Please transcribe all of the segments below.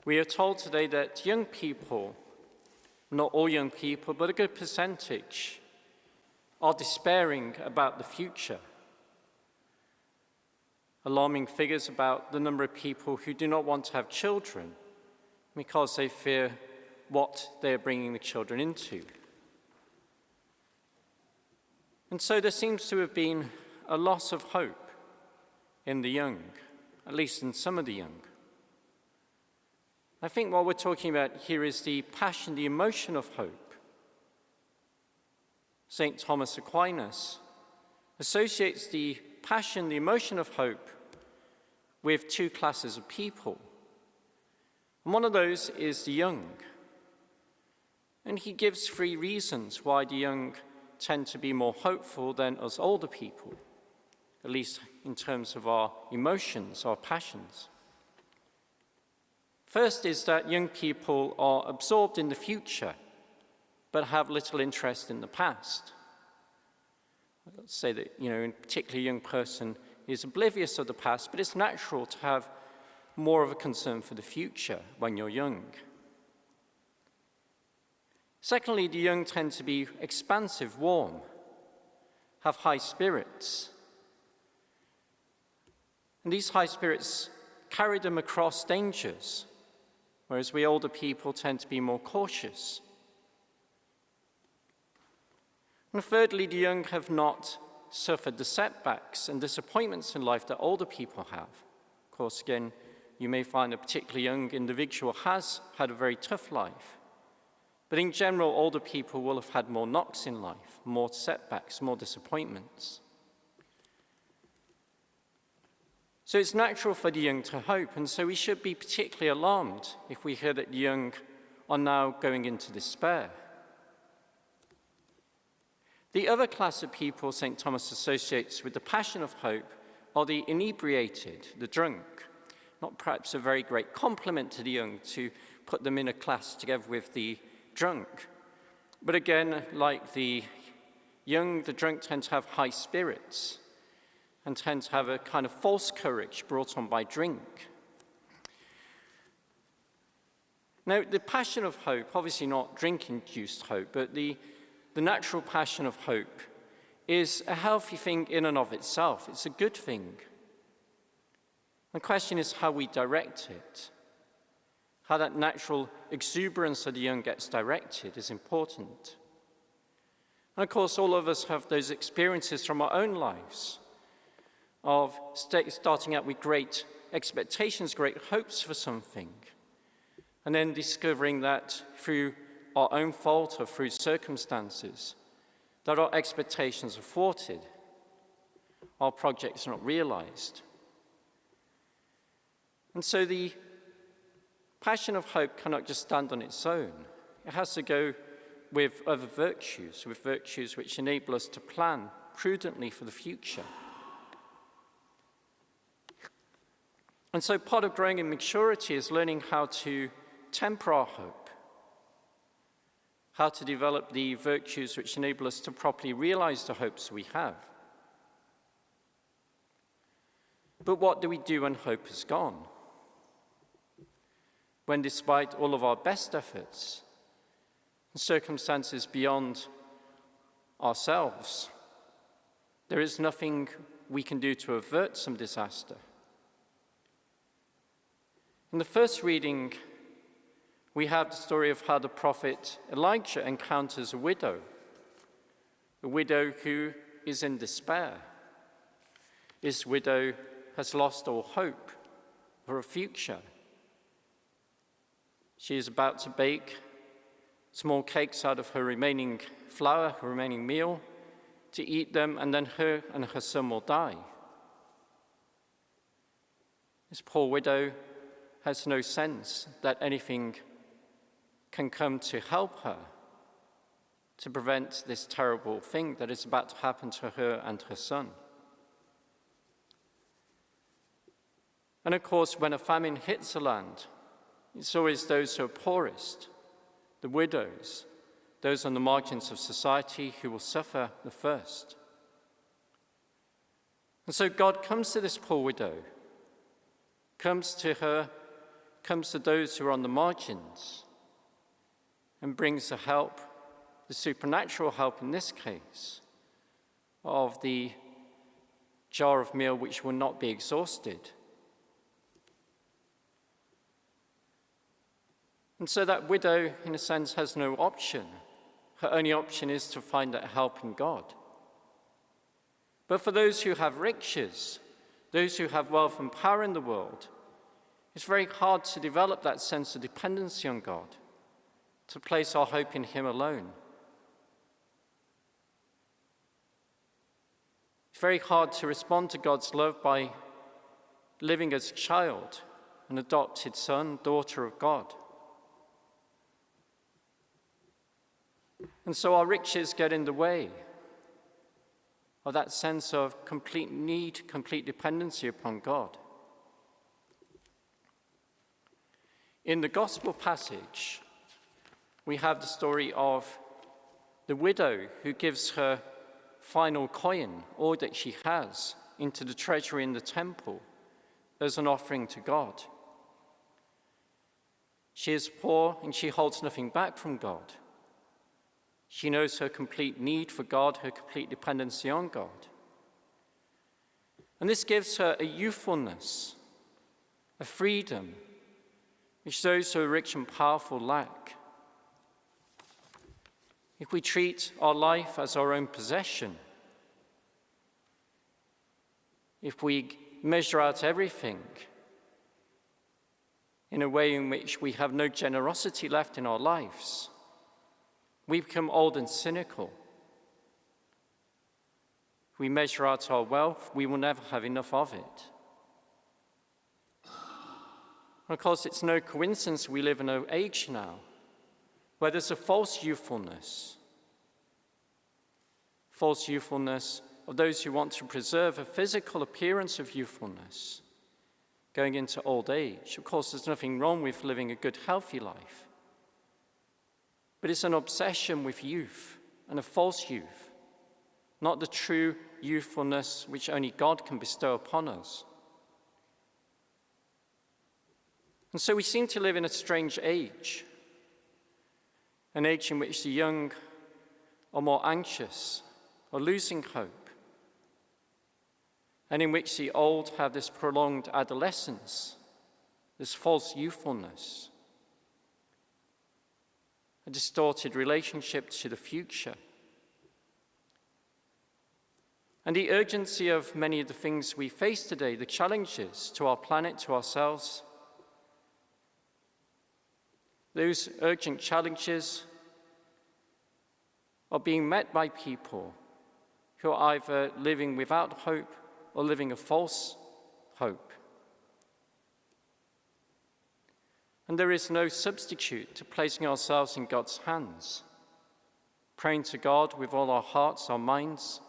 We are told today that young people, not all young people, but a good percentage, are despairing about the future. Alarming figures about the number of people who do not want to have children because they fear what they are bringing the children into. And so there seems to have been a loss of hope in the young, at least in some of the young. I think what we're talking about here is the passion, the emotion of hope. St. Thomas Aquinas associates the passion, the emotion of hope with two classes of people. And one of those is the young. And he gives three reasons why the young tend to be more hopeful than us older people, at least in terms of our emotions, our passions. First is that young people are absorbed in the future, but have little interest in the past. Let's say that, in particular, a young person is oblivious of the past, but it's natural to have more of a concern for the future when you're young. Secondly, the young tend to be expansive, warm, have high spirits. And these high spirits carry them across dangers, whereas we older people tend to be more cautious. And thirdly, the young have not suffered the setbacks and disappointments in life that older people have. Of course, again, you may find a particularly young individual has had a very tough life. But in general, older people will have had more knocks in life, more setbacks, more disappointments. So it's natural for the young to hope, and so we should be particularly alarmed if we hear that the young are now going into despair. The other class of people St. Thomas associates with the passion of hope are the inebriated, the drunk. Not perhaps a very great compliment to the young to put them in a class together with the drunk. But again, like the young, the drunk tend to have high spirits and tend to have a kind of false courage brought on by drink. Now, the passion of hope, obviously not drink-induced hope, but the natural passion of hope is a healthy thing in and of itself. It's a good thing. The question is how we direct it. How that natural exuberance of the young gets directed is important. And of course, all of us have those experiences from our own lives of starting out with great expectations, great hopes for something, and then discovering that through our own fault or through circumstances, that our expectations are thwarted, our projects are not realized. And so the passion of hope cannot just stand on its own. It has to go with other virtues, with virtues which enable us to plan prudently for the future. And so part of growing in maturity is learning how to temper our hope, how to develop the virtues which enable us to properly realize the hopes we have. But what do we do when hope is gone? When despite all of our best efforts, circumstances beyond ourselves, there is nothing we can do to avert some disaster. In the first reading, we have the story of how the prophet Elijah encounters a widow who is in despair. This widow has lost all hope for a future. She is about to bake small cakes out of her remaining flour, her remaining meal, to eat them, and then her and her son will die. This poor widow has no sense that anything can come to help her to prevent this terrible thing that is about to happen to her and her son. And of course, when a famine hits a land, it's always those who are poorest, the widows, those on the margins of society who will suffer the first. And so God comes to this poor widow, comes to her comes to those who are on the margins and brings the help, the supernatural help in this case, of the jar of meal which will not be exhausted. And so that widow, in a sense, has no option. Her only option is to find that help in God. But for those who have riches, those who have wealth and power in the world, it's very hard to develop that sense of dependency on God, to place our hope in Him alone. It's very hard to respond to God's love by living as a child, an adopted son, daughter of God. And so our riches get in the way of that sense of complete need, complete dependency upon God. In the gospel passage, we have the story of the widow who gives her final coin, all that she has, into the treasury in the temple as an offering to God. She is poor and she holds nothing back from God. She knows her complete need for God, her complete dependency on God. And this gives her a youthfulness, a freedom, which those who are rich and powerful lack. If we treat our life as our own possession, if we measure out everything in a way in which we have no generosity left in our lives, we become old and cynical. If we measure out our wealth, we will never have enough of it. And of course, it's no coincidence we live in an age now where there's a false youthfulness of those who want to preserve a physical appearance of youthfulness going into old age. Of course, there's nothing wrong with living a good, healthy life. But it's an obsession with youth, and a false youth, not the true youthfulness which only God can bestow upon us. And so we seem to live in a strange age, an age in which the young are more anxious or losing hope, and in which the old have this prolonged adolescence, this false youthfulness, a distorted relationship to the future. And the urgency of many of the things we face today, the challenges to our planet, to ourselves, those urgent challenges are being met by people who are either living without hope or living a false hope. And there is no substitute to placing ourselves in God's hands, praying to God with all our hearts, our minds,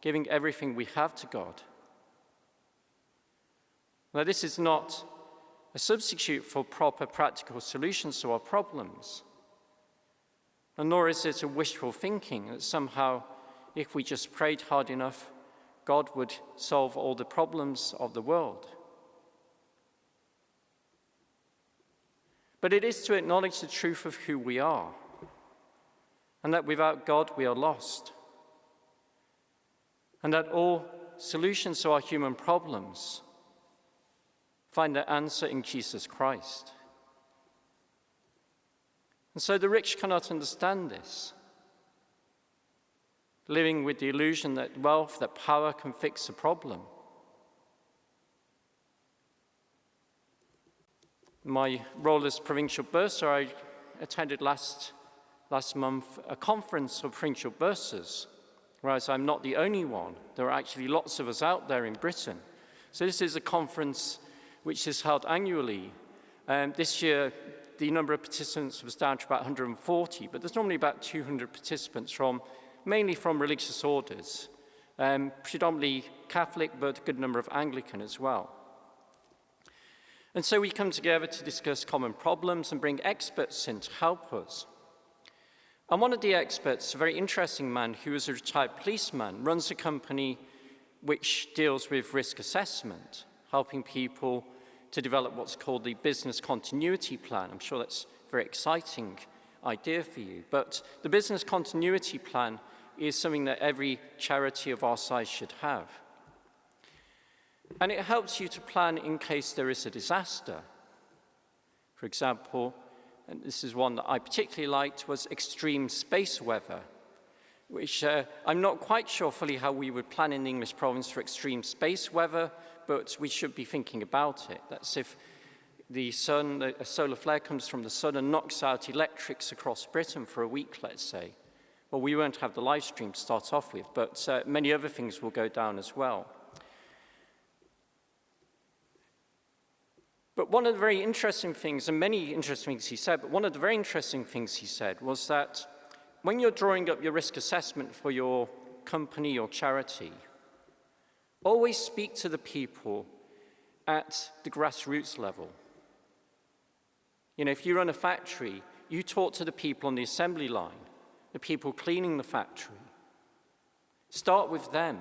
giving everything we have to God. Now, this is not a substitute for proper practical solutions to our problems, and nor is it a wishful thinking that somehow, if we just prayed hard enough, God would solve all the problems of the world. But it is to acknowledge the truth of who we are, and that without God we are lost, and that all solutions to our human problems find their answer in Jesus Christ. And so the rich cannot understand this, living with the illusion that wealth, that power can fix the problem. My role as provincial bursar, I attended last month a conference of provincial bursars, whereas I'm not the only one. There are actually lots of us out there in Britain. So this is a conference which is held annually. This year, the number of participants was down to about 140, but there's normally about 200 participants mainly from religious orders, predominantly Catholic, but a good number of Anglican as well. And so we come together to discuss common problems and bring experts in to help us. And one of the experts, a very interesting man who is a retired policeman, runs a company which deals with risk assessment, helping people to develop what's called the business continuity plan. I'm sure that's a very exciting idea for you. But the business continuity plan is something that every charity of our size should have. And it helps you to plan in case there is a disaster. For example, and this is one that I particularly liked, was extreme space weather, which I'm not quite sure fully how we would plan in the English province for extreme space weather, but we should be thinking about it. That's if the sun, a solar flare comes from the sun and knocks out electrics across Britain for a week, let's say. Well, we won't have the live stream to start off with, but many other things will go down as well. But one of the very interesting things, and many interesting things he said, but one of the very interesting things he said was that when you're drawing up your risk assessment for your company or charity, always speak to the people at the grassroots level. You know, if you run a factory, you talk to the people on the assembly line, the people cleaning the factory. Start with them.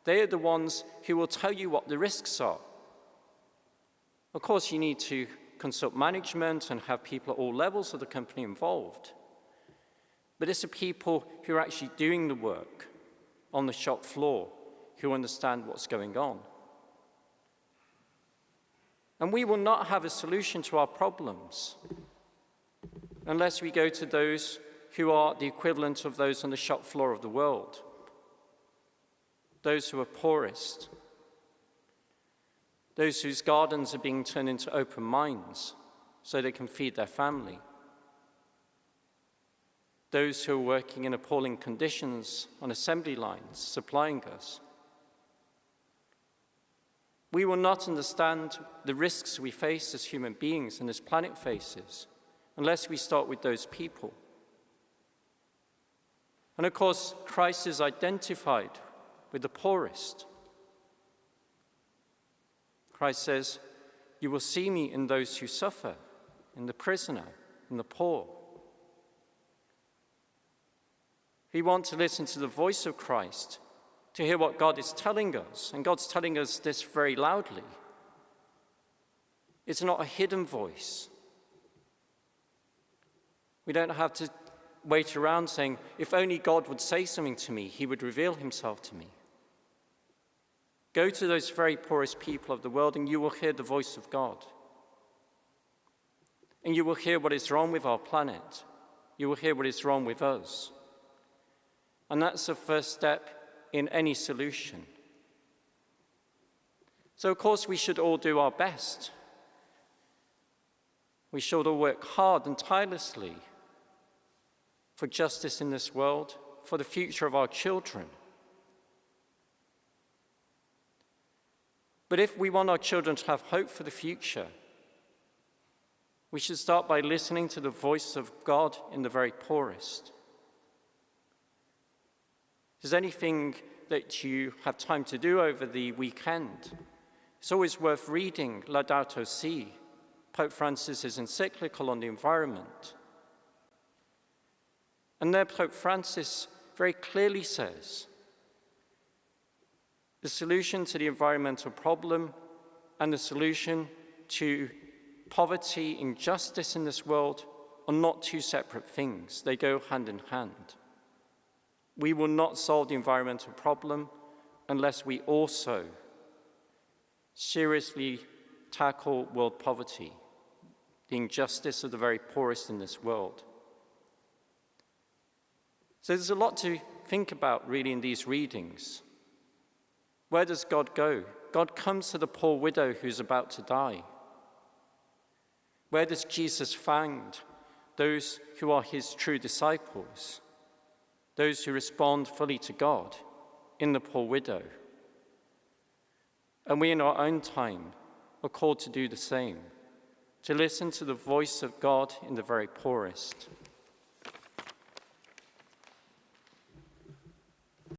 They are the ones who will tell you what the risks are. Of course, you need to consult management and have people at all levels of the company involved. But it's the people who are actually doing the work on the shop floor who understand what's going on. And we will not have a solution to our problems unless we go to those who are the equivalent of those on the shop floor of the world, those who are poorest, those whose gardens are being turned into open mines so they can feed their family, those who are working in appalling conditions on assembly lines, supplying us. We will not understand the risks we face as human beings and this planet faces unless we start with those people. And of course, Christ is identified with the poorest. Christ says, "You will see me in those who suffer, in the prisoner, in the poor." We want to listen to the voice of Christ, to hear what God is telling us, and God's telling us this very loudly. It's not a hidden voice. We don't have to wait around saying, if only God would say something to me, he would reveal himself to me. Go to those very poorest people of the world and you will hear the voice of God. And you will hear what is wrong with our planet. You will hear what is wrong with us. And that's the first step in any solution. So, of course, we should all do our best. We should all work hard and tirelessly for justice in this world, for the future of our children. But if we want our children to have hope for the future, we should start by listening to the voice of God in the very poorest. If there's anything that you have time to do over the weekend, it's always worth reading Laudato Si', Pope Francis's encyclical on the environment. And there Pope Francis very clearly says, the solution to the environmental problem and the solution to poverty, injustice in this world are not two separate things. They go hand in hand. We will not solve the environmental problem unless we also seriously tackle world poverty, the injustice of the very poorest in this world. So there's a lot to think about really in these readings. Where does God go? God comes to the poor widow who's about to die. Where does Jesus find those who are his true disciples? Those who respond fully to God in the poor widow. And we in our own time are called to do the same, to listen to the voice of God in the very poorest.